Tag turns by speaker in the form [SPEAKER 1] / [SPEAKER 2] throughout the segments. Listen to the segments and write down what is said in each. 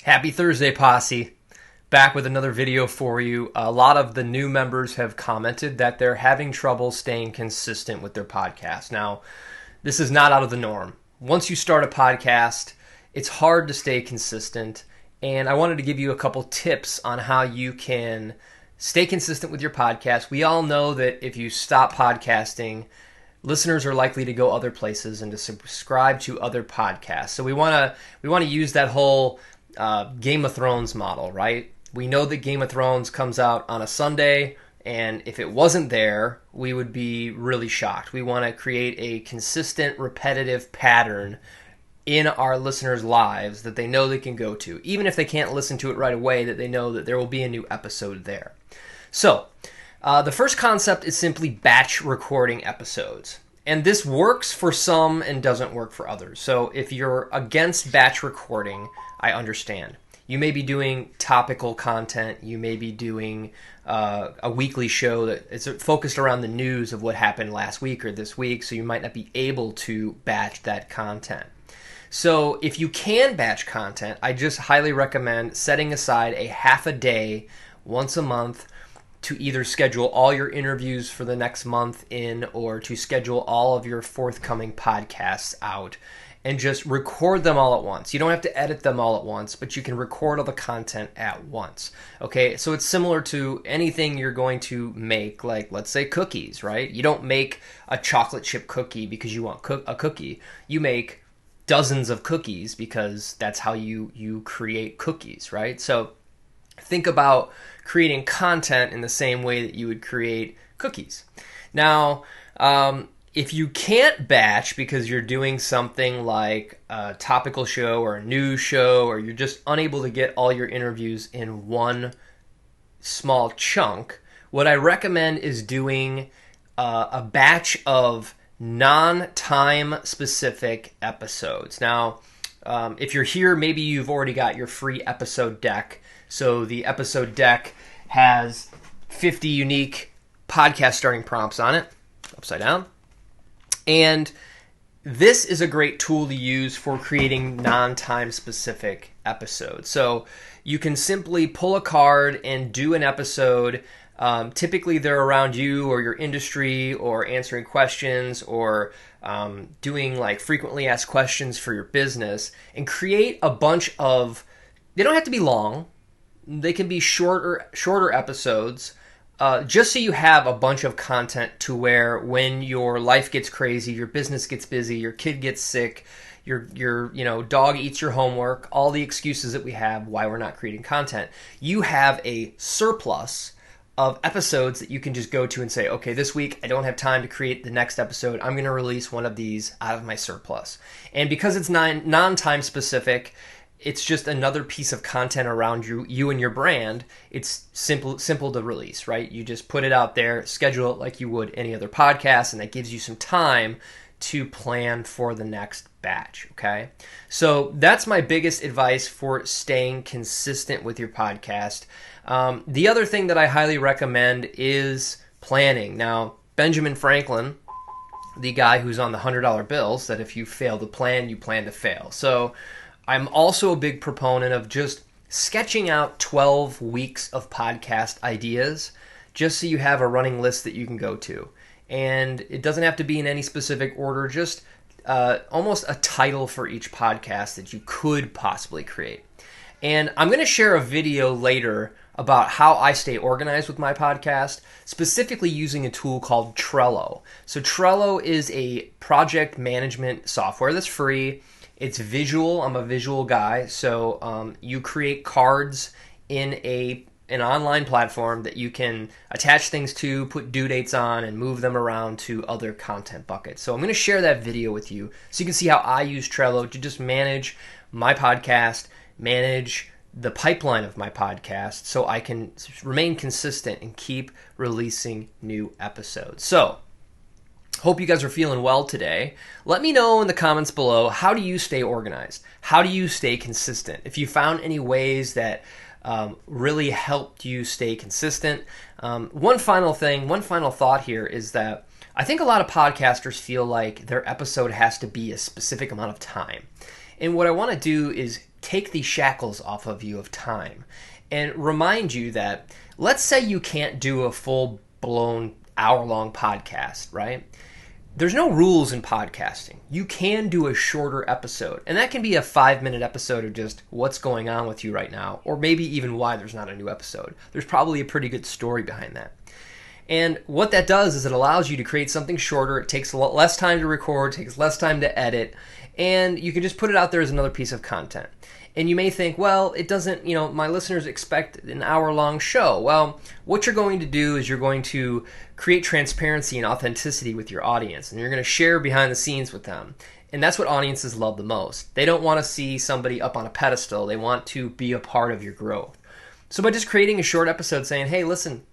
[SPEAKER 1] Happy Thursday, Posse. Back with another video for you. A lot of the new members have commented that they're having trouble staying consistent with their podcast. Now, this is not out of the norm. Once you start a podcast, it's hard to stay consistent, and I wanted to give you a couple tips on how you can stay consistent with your podcast. We all know that if you stop podcasting, listeners are likely to go other places and to subscribe to other podcasts. So we want to use that whole Game of Thrones model, right? We know that Game of Thrones comes out on a Sunday, and if it wasn't there, we would be really shocked. We want to create a consistent, repetitive pattern in our listeners' lives that they know they can go to. Even if they can't listen to it right away, that they know that there will be a new episode there. So, the first concept is simply batch recording episodes. And this works for some and doesn't work for others. So if you're against batch recording, I understand. You may be doing topical content. You may be doing a weekly show that is focused around the news of what happened last week or this week, so you might not be able to batch that content. So if you can batch content, I just highly recommend setting aside a half a day once a month to either schedule all your interviews for the next month in or to schedule all of your forthcoming podcasts out and just record them all at once. You don't have to edit them all at once, but you can record all the content at once. Okay, so it's similar to anything you're going to make, like let's say cookies, right? You don't make a chocolate chip cookie because you want a cookie. You make dozens of cookies because that's how you create cookies, right? So think about creating content in the same way that you would create cookies. Now, if you can't batch because you're doing something like a topical show or a news show, or you're just unable to get all your interviews in one small chunk, what I recommend is doing a batch of non-time specific episodes. Now, if you're here, maybe you've already got your free episode deck. So the episode deck has 50 unique podcast starting prompts on it, upside down. And this is a great tool to use for creating non-time specific episodes. So you can simply pull a card and do an episode. Typically they're around you or your industry or answering questions or doing like frequently asked questions for your business, and create a bunch of, they don't have to be long. They can be shorter episodes, just so you have a bunch of content to where when your life gets crazy, your business gets busy, your kid gets sick, your dog eats your homework, all the excuses that we have why we're not creating content, you have a surplus of episodes that you can just go to and say, okay, this week I don't have time to create the next episode. I'm going to release one of these out of my surplus. And because it's non-time specific, it's just another piece of content around you and your brand. It's simple to release, right? You just put it out there, schedule it like you would any other podcast, and that gives you some time to plan for the next batch, okay? So that's my biggest advice for staying consistent with your podcast. The other thing that I highly recommend is planning. Now, Benjamin Franklin, the guy who's on the $100 bills, said if you fail to plan, you plan to fail. So I'm also a big proponent of just sketching out 12 weeks of podcast ideas just so you have a running list that you can go to. And it doesn't have to be in any specific order, just almost a title for each podcast that you could possibly create. And I'm going to share a video later about how I stay organized with my podcast, specifically using a tool called Trello. So Trello is a project management software that's free. It's visual. I'm a visual guy, so you create cards in an online platform that you can attach things to, put due dates on, and move them around to other content buckets. So I'm going to share that video with you so you can see how I use Trello to just manage my podcast, manage the pipeline of my podcast, so I can remain consistent and keep releasing new episodes. So hope you guys are feeling well today. Let me know in the comments below, how do you stay organized? How do you stay consistent? If you found any ways that really helped you stay consistent. One final thought here is that I think a lot of podcasters feel like their episode has to be a specific amount of time. And what I want to do is take the shackles off of you of time and remind you that, let's say you can't do a full blown hour-long podcast, right? There's no rules in podcasting. You can do a shorter episode, and that can be a 5-minute episode of just what's going on with you right now, or maybe even why there's not a new episode. There's probably a pretty good story behind that. And what that does is it allows you to create something shorter. It takes a lot less time to record, takes less time to edit, and you can just put it out there as another piece of content. And you may think, well, it doesn't, my listeners expect an hour-long show. Well, what you're going to do is you're going to create transparency and authenticity with your audience, and you're going to share behind the scenes with them. And that's what audiences love the most. They don't want to see somebody up on a pedestal. They want to be a part of your growth. So by just creating a short episode saying, hey, listen,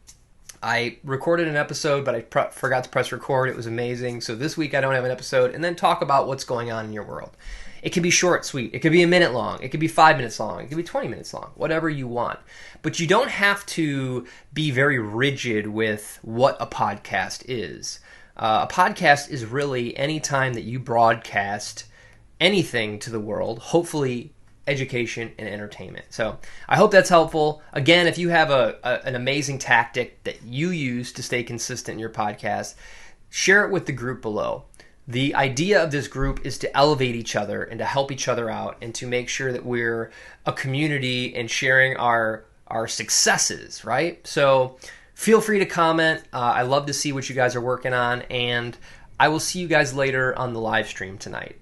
[SPEAKER 1] I recorded an episode, but I forgot to press record. It was amazing. So this week I don't have an episode. And then talk about what's going on in your world. It can be short, sweet. It could be a minute long. It could be 5 minutes long. It could be 20 minutes long. Whatever you want. But you don't have to be very rigid with what a podcast is. A podcast is really any time that you broadcast anything to the world, hopefully education and entertainment. So I hope that's helpful. Again, if you have an amazing tactic that you use to stay consistent in your podcast, share it with the group below. The idea of this group is to elevate each other and to help each other out and to make sure that we're a community and sharing our successes, right? So feel free to comment. I love to see what you guys are working on, and I will see you guys later on the live stream tonight.